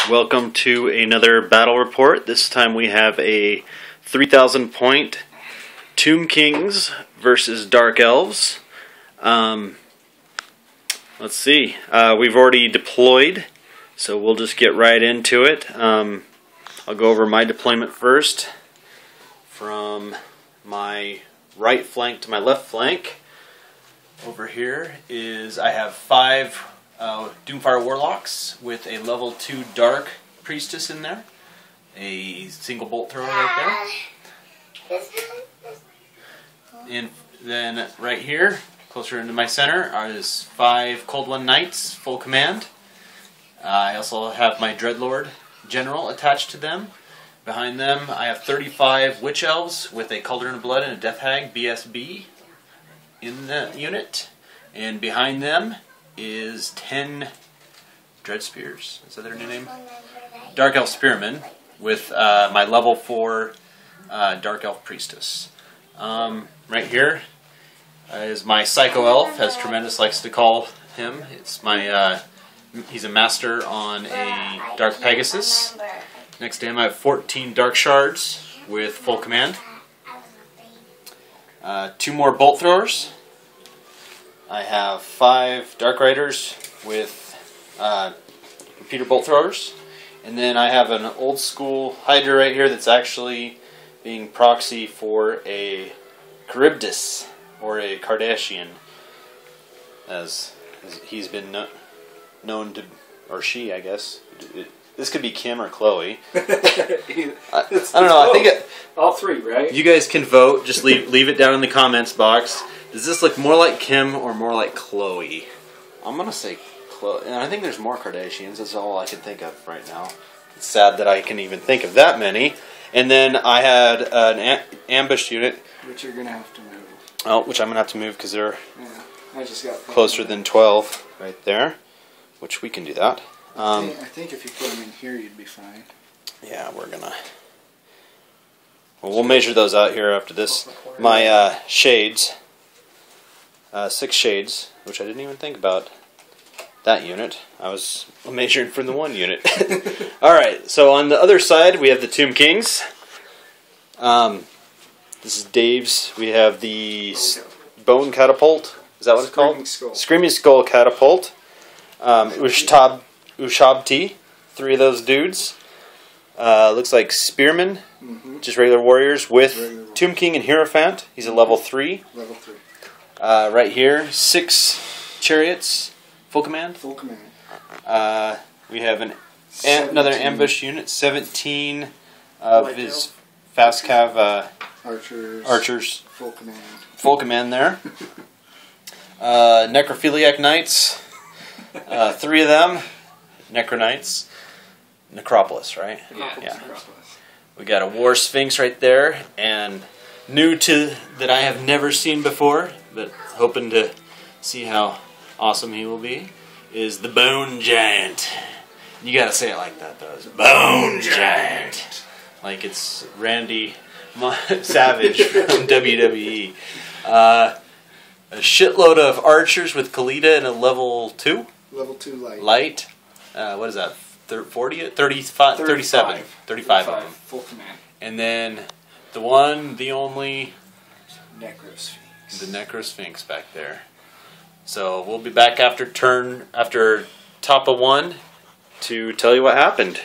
Welcome to another battle report. This time we have a 3,000 point Tomb Kings versus Dark Elves. Let's see. We've already deployed, so we'll just get right into it. I'll go over my deployment first. From my right flank to my left flank, over here is I have 5 Doomfire Warlocks with a level 2 Dark Priestess in there. A single bolt thrower right there. And then right here, closer into my center, is 5 Cold One Knights, full command. I also have my Dreadlord General attached to them. Behind them, I have 35 Witch Elves with a Cauldron of Blood and a Death Hag BSB in the unit. And behind them is 10 Dread Spears. Is that their new name? Dark Elf Spearmen with my level 4 Dark Elf Priestess. Right here is my Psycho Elf, as Tremendous likes to call him. It's my he's a master on a Dark Pegasus. Next to him I have 14 Dark Shards with full command. 2 more Bolt Throwers. I have 5 Dark Riders with repeater Bolt Throwers. And then I have an old school Hydra right here that's actually being proxy for a Charybdis, or a Kardashian, as he's been known to, or she, I guess. This could be Kim or Chloe. I don't know. I think all 3, right? You guys can vote. Just leave it down in the comments box. Does this look more like Kim or more like Chloe? I'm gonna say Chloe. And I think there's more Kardashians. That's all I can think of right now. It's sad that I can even think of that many. And then I had an ambush unit, which you're gonna have to move. Oh, which I'm gonna have to move because they're I just got closer than 12 right there. Which we can do that. I think if you put them in here, you'd be fine. Yeah, we're gonna. Well, we'll measure those out here after this. My shades, 6 shades, which I didn't even think about that unit. I was measuring from the 1 unit. All right, so on the other side we have the Tomb Kings. This is Dave's. We have the Bone Catapult. Is that what it's called? Screaming Skull Catapult. Ushabti, 3 of those dudes. Looks like Spearmen, just regular warriors, with Tomb King and Hierophant. He's a level 3. Level 3. Right here, 6 Chariots, full command. Full command. We have another ambush unit, 17 of his fast cav archers. Full command. Full command there. Necrophiliac Knights, 3 of them. Necronites. Necropolis, right? Yeah. We got a War Sphinx right there, and new to that I have never seen before, but hoping to see how awesome he will be, is the Bone Giant. You gotta say it like that, though. It's Bone Giant. Like it's Randy Savage from WWE. A shitload of archers with Khalida and a level 2? Level 2 light. Light. What is that? 40? 35? 37. 35 of them. Full command. And then the one, the only... Necrosphinx. The Necrosphinx back there. So we'll be back after top of 1 to tell you what happened.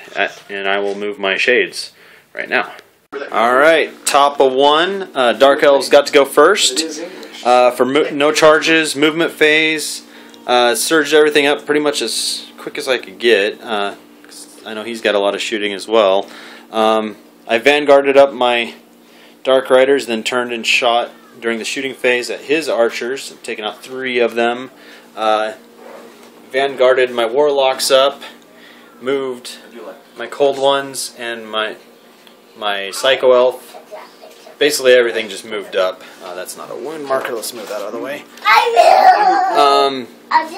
And I will move my shades right now. Alright, top of 1. Dark Elves got to go first. For no charges, movement phase. Surged everything up pretty much as quick as I could get. I know he's got a lot of shooting as well. I vanguarded up my Dark Riders, then turned and shot during the shooting phase at his archers, taking out 3 of them. Vanguarded my Warlocks up, moved my Cold Ones and my Psycho Elf. Basically everything just moved up. That's not a wound marker. Let's move that out of the way.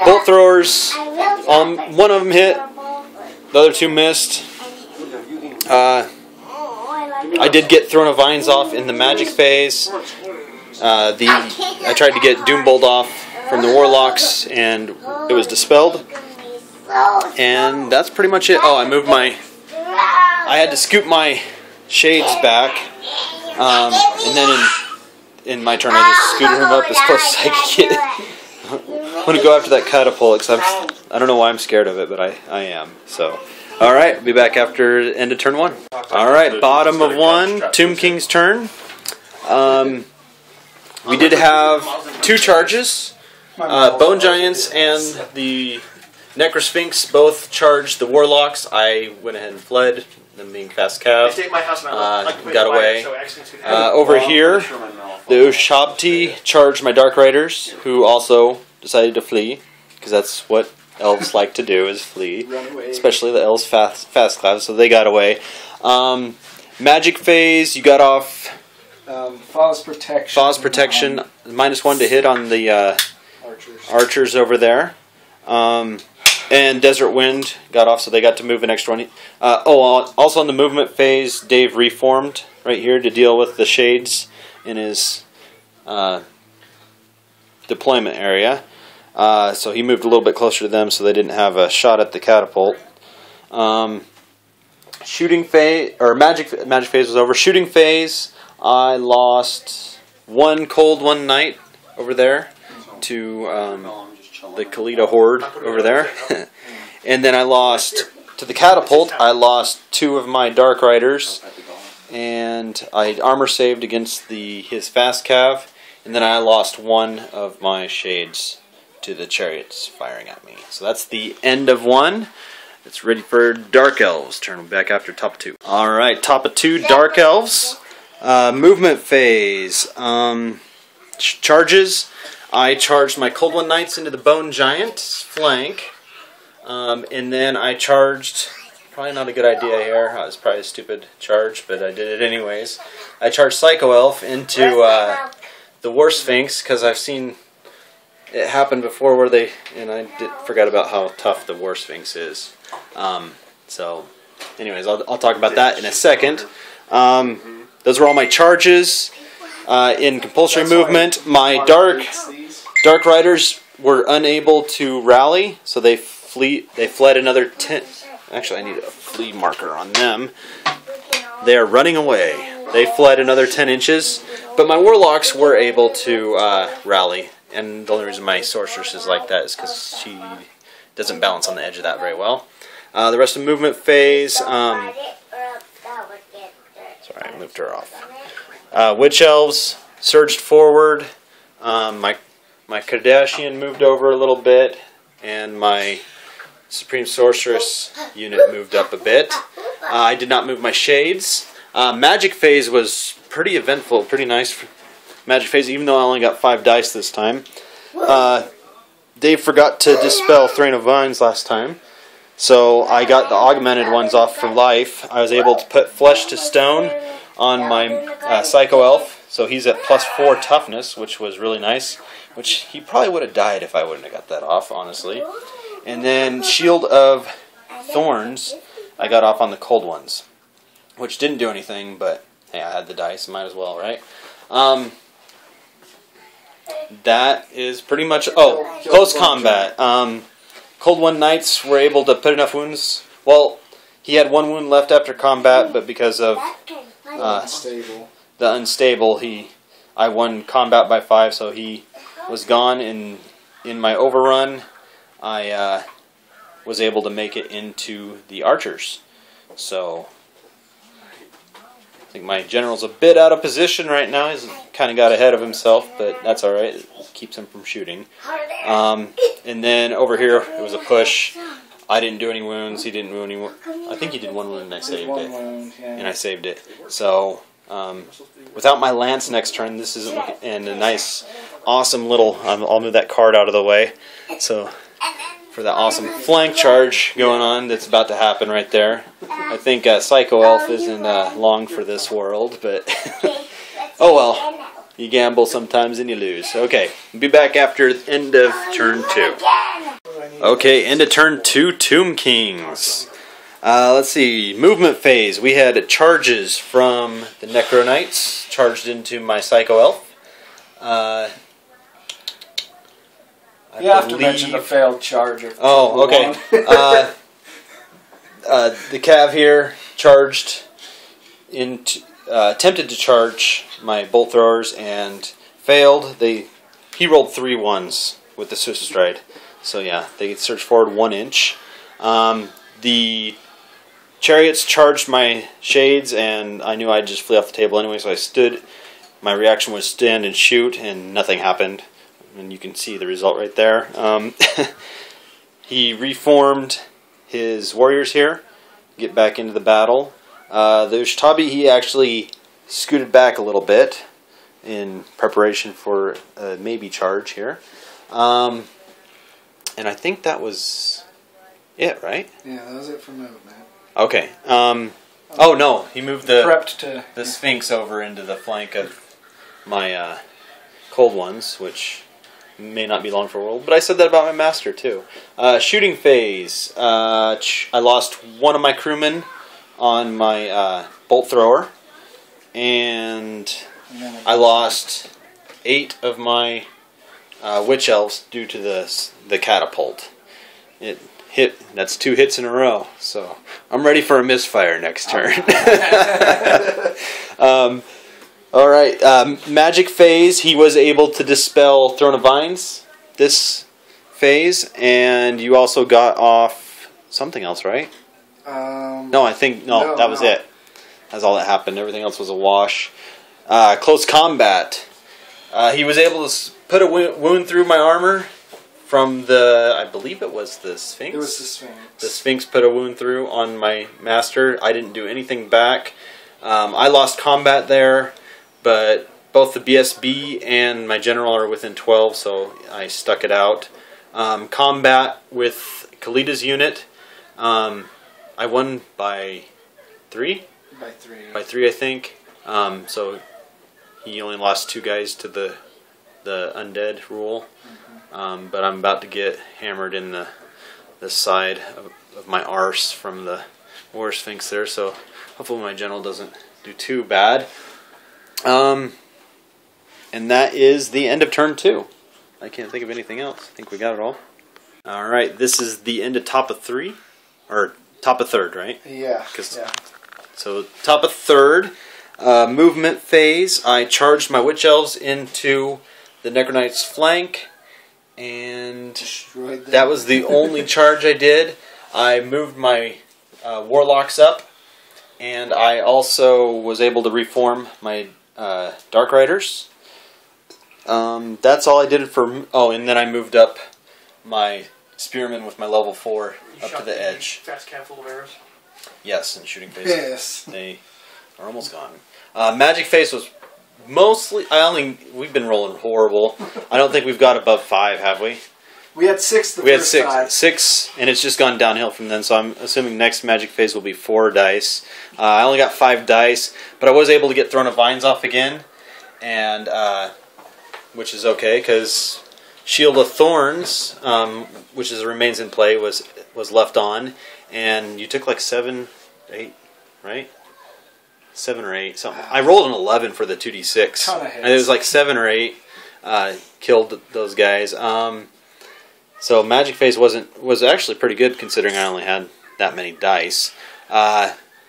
Bolt throwers. One of them hit. The other 2 missed. I did get Throne of Vines off in the magic phase. I tried to get Doombolt off from the Warlocks, and it was dispelled. And that's pretty much it. Oh, I had to scoop my shades back, and then in my turn I just scooted him up as close as I could get. I'm gonna go after that catapult because I don't know why I'm scared of it, but I am. So, all right, be back after end of turn 1. All right, bottom of 1, Tomb King's turn. We did have 2 charges. Bone Giants and the Necrosphinx both charged the Warlocks. I went ahead and fled, them being fast cav. Got away. Over here, the Ushabti charged my Dark Riders, who also decided to flee, because that's what elves like to do, is flee. Especially the elves fast cav, so they got away. Magic Phase, you got off... Faw's Protection. Faw's Protection, -1 to hit on the archers over there. And Desert Wind got off, so they got to move an extra 1. Also on the movement phase, Dave reformed right here to deal with the shades in his deployment area. So he moved a little bit closer to them, so they didn't have a shot at the catapult. Shooting phase, or magic phase was over. Shooting phase, I lost 1 cold, 1 night over there to the Kalita Horde over there. And then I lost, to the catapult, I lost 2 of my Dark Riders. And I armor saved against his fast cav. And then I lost 1 of my shades to the chariots firing at me. So that's the end of 1. It's ready for Dark Elves. Turn back after top of 2. Alright, top of 2, Dark Elves. Movement phase. Charges. I charged my Cold One Knights into the Bone Giant's flank. And then I charged, probably not a good idea here, it was probably a stupid charge, but I did it anyways. I charged Psycho Elf into the War Sphinx, because I've seen it happen before where I forgot about how tough the War Sphinx is. So, anyways, I'll talk about that in a second. Those were all my charges. In compulsory movement, my Dark Riders were unable to rally, so they fled another 10. Actually, I need a flee marker on them. They are running away. They fled another 10 inches, but my Warlocks were able to rally. And the only reason my Sorceress is like that is because she doesn't balance on the edge of that very well. The rest of the movement phase, sorry, I moved her off. Witch Elves surged forward. My Kardashian moved over a little bit, and my Supreme Sorceress unit moved up a bit. I did not move my shades. Magic phase was pretty eventful, pretty nice magic phase, even though I only got 5 dice this time. Dave forgot to dispel Thrain of Vines last time, so I got the augmented ones off for life. I was able to put Flesh to Stone on my Psycho Elf, so he's at +4 toughness, which was really nice. Which he probably would have died if I wouldn't have got that off, honestly. And then Shield of Thorns, I got off on the cold ones, which didn't do anything, but hey, I had the dice, might as well, right? That is pretty much... Oh, close combat. Cold One Knights were able to put enough wounds. Well, he had 1 wound left after combat, but because of the unstable, I won combat by 5, so he was gone. In my overrun, I was able to make it into the archers. So I think my general's a bit out of position right now. He's kind of got ahead of himself, but that's all right. It keeps him from shooting. And then over here, it was a push. I didn't do any wounds. He didn't do any. I think he did 1 wound, and I saved it. And I saved it. So without my lance next turn, this isn't looking. And a nice, awesome little. I'll move that card out of the way. So for that awesome flank charge going on that's about to happen right there. I think Psycho Elf isn't long for this world, but oh well. You gamble sometimes and you lose. Okay, be back after the end of turn 2. Okay, end of turn 2, Tomb Kings. Let's see, movement phase. We had charges from the Necro Knights charged into my Psycho Elf. I You have to mention the failed charge. Oh, okay. The Cav here charged attempted to charge my bolt throwers and failed. He rolled 3 1s with the Swift Stride. So yeah, they surged forward 1 inch. The chariots charged my shades, and I knew I'd just flee off the table anyway, so I stood. My reaction was stand and shoot, and nothing happened. And you can see the result right there. He reformed his warriors here, get back into the battle. The Ushtabi, he actually scooted back a little bit in preparation for a maybe charge here. And I think that was it, right? Yeah, that was it for movement. Okay. Oh no, he moved the the Sphinx over into the flank of my cold ones, which may not be long for a world. But I said that about my master too. Shooting phase. I lost 1 of my crewmen on my bolt thrower, and I lost 8 of my witch elves due to the catapult. It hit. That's 2 hits in a row. So I'm ready for a misfire next turn. All right. Magic phase. He was able to dispel Throne of Vines this phase, and you also got off something else, right? No, I think that was it. That's all that happened. Everything else was a wash. Close combat. He was able to put a wound through my armor from I believe it was the Sphinx. It was the Sphinx. The Sphinx put a wound through on my master. I didn't do anything back. I lost combat there, but both the BSB and my general are within 12, so I stuck it out. Combat with Khalid's unit. I won by 3? By 3. By 3, I think. So he only lost 2 guys to the undead rule. But I'm about to get hammered in the side of my arse from the War Sphinx there, so hopefully my general doesn't do too bad. And that is the end of turn 2. I can't think of anything else. I think we got it all. Alright, this is the end of top of 3. Or top of 3rd, right? Yeah. Yeah. So top of 3rd. Movement phase. I charged my Witch Elves into the Necronight's flank. And that was the only charge I did. I moved my Warlocks up. And I also was able to reform my Dark Riders. That's all I did for... Oh, and then I moved up my Spearmen with my level 4 up to the edge. Fast cat full of arrows? Yes, and shooting phase. Yes. They are almost gone. Magic phase was mostly... We've been rolling horrible. I don't think we've got above 5, have we? We had 6 the We had first 6. time. 6, and it's just gone downhill from then, so I'm assuming next magic phase will be 4 dice. I only got 5 dice, but I was able to get Throne of Vines off again, and which is okay, because Shield of Thorns, which remains in play, was left on, and you took like 7, 8, right? 7 or 8, something. I rolled an 11 for the 2d6. Ton of hits. And it was like 7 or 8 killed those guys. So Magic Phase was actually pretty good considering I only had that many dice.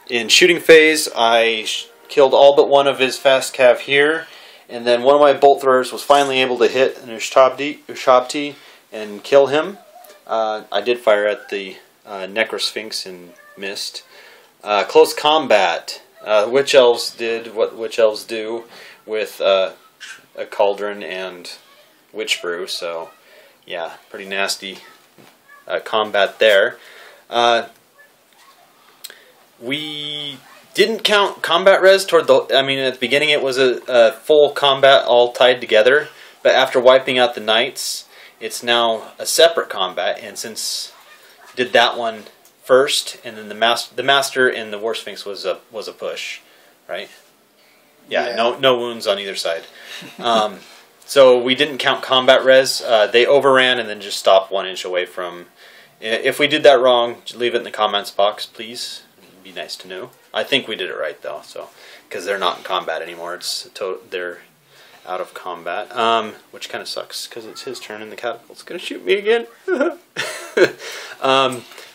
In Shooting Phase, I killed all but one of his Fast Cav here, and then one of my Bolt Throwers was finally able to hit an Ushabti and kill him. I did fire at the Necrosphinx and missed. Close Combat. Witch Elves did what Witch Elves do with a Cauldron and Witch Brew, so yeah, pretty nasty combat there. We didn't count combat res toward the... I mean, at the beginning it was a full combat all tied together, but after wiping out the Knights, it's now a separate combat, and since did that one first, and then the Master and the War Sphinx was a push, right? Yeah. No wounds on either side. So we didn't count combat res. They overran and then just stopped 1 inch away from... If we did that wrong, leave it in the comments box, please. It'd be nice to know. I think we did it right, though, so because they're not in combat anymore. They're out of combat, which kind of sucks because it's his turn and the catapult's going to shoot me again.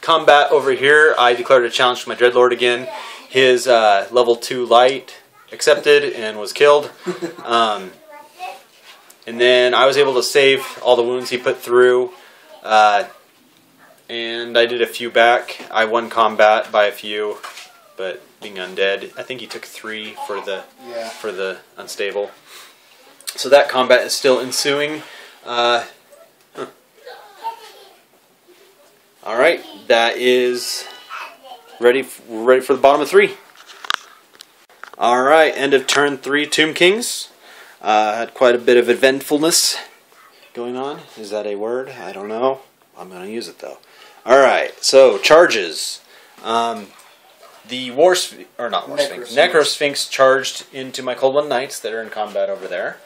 Combat over here, I declared a challenge to my Dreadlord again. His level 2 light accepted and was killed. And then I was able to save all the wounds he put through. And I did a few back. I won combat by a few, but being undead. I think he took 3 for the unstable. So that combat is still ensuing. Alright, that is ready. We're ready for the bottom of 3. Alright, end of turn 3, Tomb Kings. Had quite a bit of eventfulness going on. Is that a word? I don't know. I'm going to use it though. Alright, so charges. The Necrosphinx charged into my Cold One Knights that are in combat over there.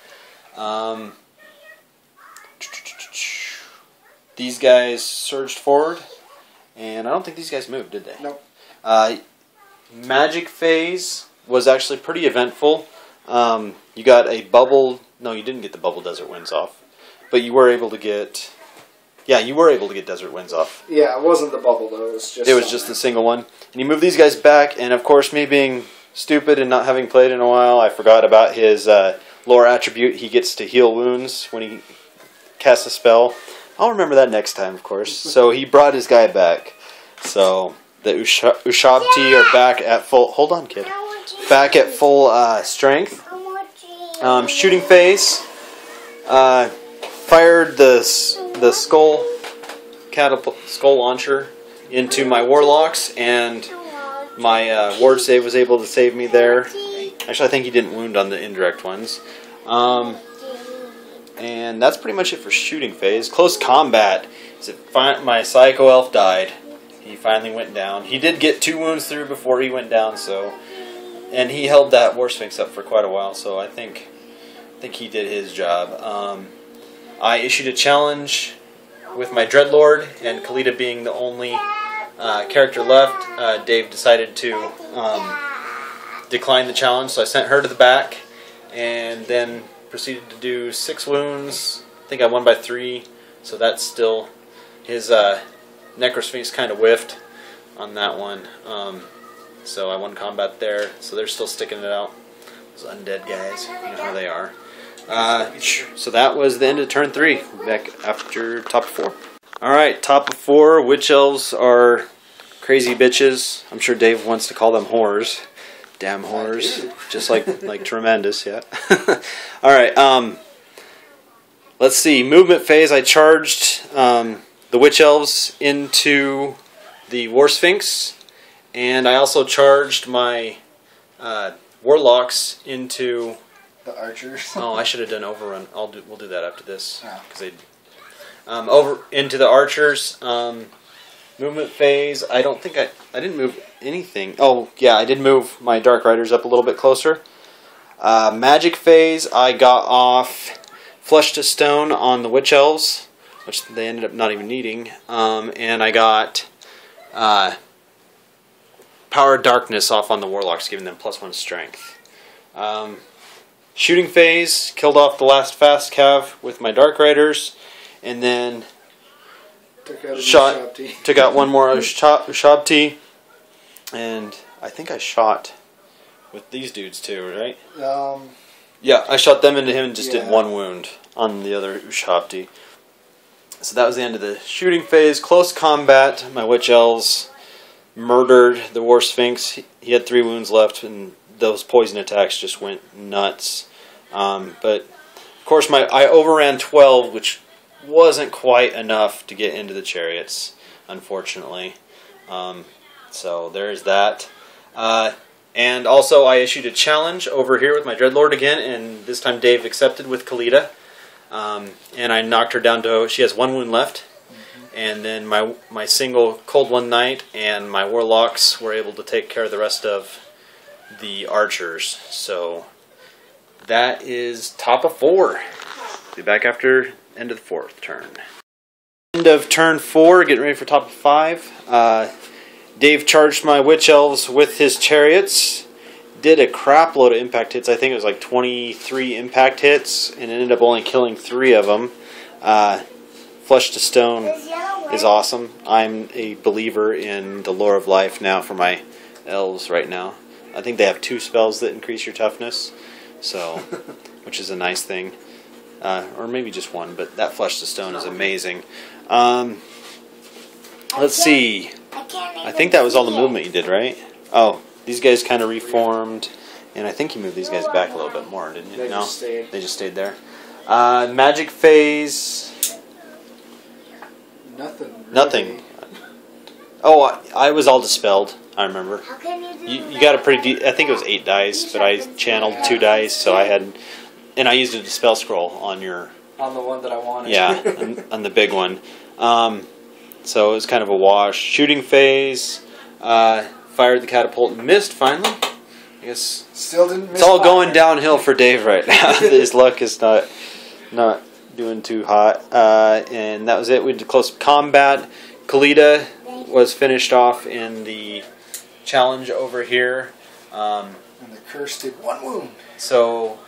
These guys surged forward, and I don't think these guys moved, did they? Nope. Magic phase was actually pretty eventful. You got a bubble. No, you didn't get the bubble desert winds off, but you were able to get. Yeah, you were able to get desert winds off. Yeah, it wasn't the bubble though. It was just the single one. And you move these guys back, and of course, me being stupid and not having played in a while, I forgot about his lore attribute. He gets to heal wounds when he casts a spell. I'll remember that next time, of course. So he brought his guy back. So the Ushabti are back at full. Hold on, kid. Back at full strength. Shooting phase. Fired the skull launcher into my warlocks, and my ward save was able to save me there. Actually, I think he didn't wound on the indirect ones. And that's pretty much it for shooting phase. Close combat. My Psycho Elf died. He finally went down. He did get 2 wounds through before he went down, and he held that War Sphinx up for quite a while, so I think he did his job. I issued a challenge with my Dreadlord, and Kalita being the only character left, Dave decided to decline the challenge, so I sent her to the back, and then proceeded to do 6 wounds. I think I won by 3, so that's still his Necrosphinx kind of whiffed on that one. So I won combat there, so they're still sticking it out. Those undead guys, you know how they are. So that was the end of turn 3. Back after top of 4. Alright, top of 4. Witch Elves are crazy bitches. I'm sure Dave wants to call them whores. Damn whores. Just like tremendous, yeah. Alright, let's see. Movement phase, I charged the Witch Elves into the War Sphinx, and I also charged my Warlocks into the archers. Oh, I should have done overrun. We'll do that after this, because over into the archers. Movement phase, I don't think I didn't move anything. Oh, yeah, I did move my Dark Riders up a little bit closer. Magic phase, I got off Flesh to Stone on the Witch Elves, which they ended up not even needing. And I got Power of Darkness off on the Warlocks, giving them +1 strength. Shooting phase, killed off the last fast cav with my Dark Riders, and then took out one more Ushabti, and I think I shot with these dudes too, right? Yeah, I shot them into him and just did 1 wound on the other Ushabti. So that was the end of the shooting phase. Close combat, my Witch Elves murdered the War Sphinx. He had 3 wounds left, and those poison attacks just went nuts. But of course, I overran 12, which wasn't quite enough to get into the chariots, unfortunately. So there's that. And also, I issued a challenge over here with my Dreadlord again, and this time Dave accepted with Kalita. And I knocked her down to, she has 1 wound left. And then my single Cold One Knight and my Warlocks were able to take care of the rest of the archers. So that is top of 4. Be back after end of the 4th turn. End of turn 4, getting ready for top of 5. Dave charged my Witch Elves with his chariots. did a crap load of impact hits. I think it was like 23 impact hits, and ended up only killing 3 of them. Flesh to Stone is awesome. I'm a believer in the lore of life now for my elves right now. I think they have 2 spells that increase your toughness, so which is a nice thing. Or maybe just 1, but that Flesh to Stone is amazing. Let's see. I think that was all the movement you did, right? Oh, these guys kind of reformed, and I think you moved these guys back a little bit more, didn't you? No, they just stayed there. Magic phase. Nothing. Oh, I was all dispelled. I remember. You got a pretty. I think it was 8 dice, but I channeled 2 dice, so I had, and I used a dispel scroll on your. On the one that I wanted. Yeah, on the big one. So it was kind of a wash. Shooting phase. Fired the catapult and missed finally. I guess still didn't miss. It's all going downhill for Dave right now. His luck is not doing too hot. And that was it. We did close combat. Kalita was finished off in the challenge over here. And the curse did 1 wound. So,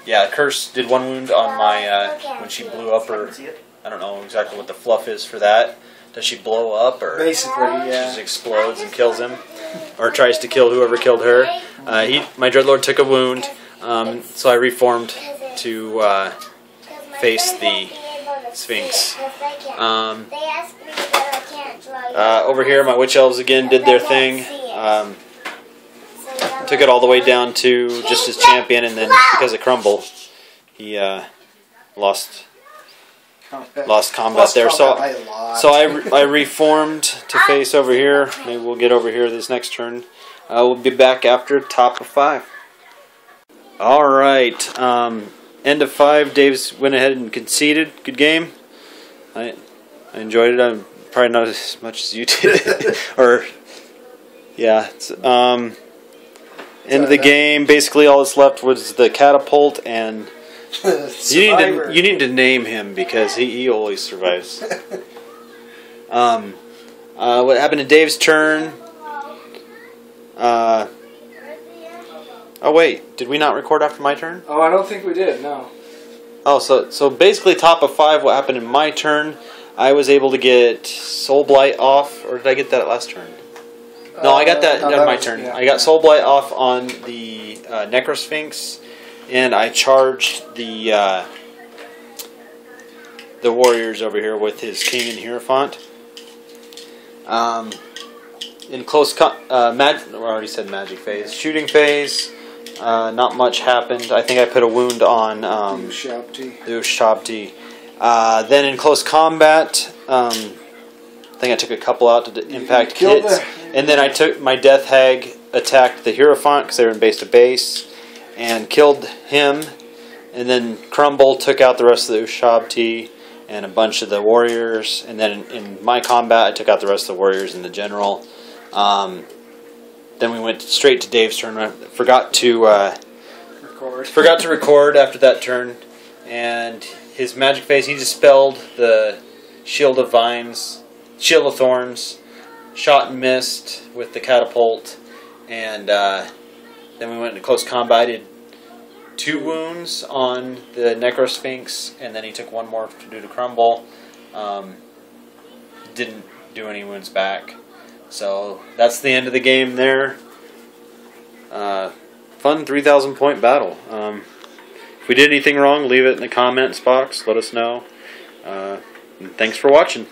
yeah, Curse did 1 wound on my when she blew up her. I don't know exactly what the fluff is for that. Does she blow up, or basically, yeah, she just explodes and kills him, or tries to kill whoever killed her? My Dreadlord took a wound, so I reformed to face the Sphinx. Over here, my Witch Elves again did their thing. Took it all the way down to just his champion, and then because of Crumble, he lost combat there. So I reformed to face over here. Maybe we'll get over here this next turn. We'll be back after top of 5. All right. End of 5. Dave's went ahead and conceded. Good game. I enjoyed it. I'm probably not as much as you did. Or yeah. End of the game. Basically, all that's left was the catapult, and you need to name him because he always survives. What happened to Dave's turn? Oh wait, did we not record after my turn? Oh, I don't think we did. No. Oh, so basically top of 5. What happened in my turn? I was able to get Soul Blight off, or did I get that at last turn? No, I got that on my turn. Yeah. I got Soul Blight off on the Necrosphinx, and I charged the warriors over here with his King and Hierophant. In close I already said magic phase. Shooting phase, not much happened. I think I put a wound on the Ushabti. Then in close combat, I think I took a couple out to impact hits. And then I took my Death Hag, attacked the Hierophant because they were in base to base, and killed him. And then Crumble took out the rest of the Ushabti and a bunch of the warriors. And then in my combat, I took out the rest of the warriors and the general. Then we went straight to Dave's turn. I forgot to record after that turn. And his magic phase, he dispelled the Shield of Thorns, shot and missed with the catapult, and then we went into close combat. I did 2 wounds on the Necrosphinx, and then he took 1 more to do to Crumble. Didn't do any wounds back. So that's the end of the game there. Fun 3,000 point battle. If we did anything wrong, leave it in the comments box. Let us know. And thanks for watching.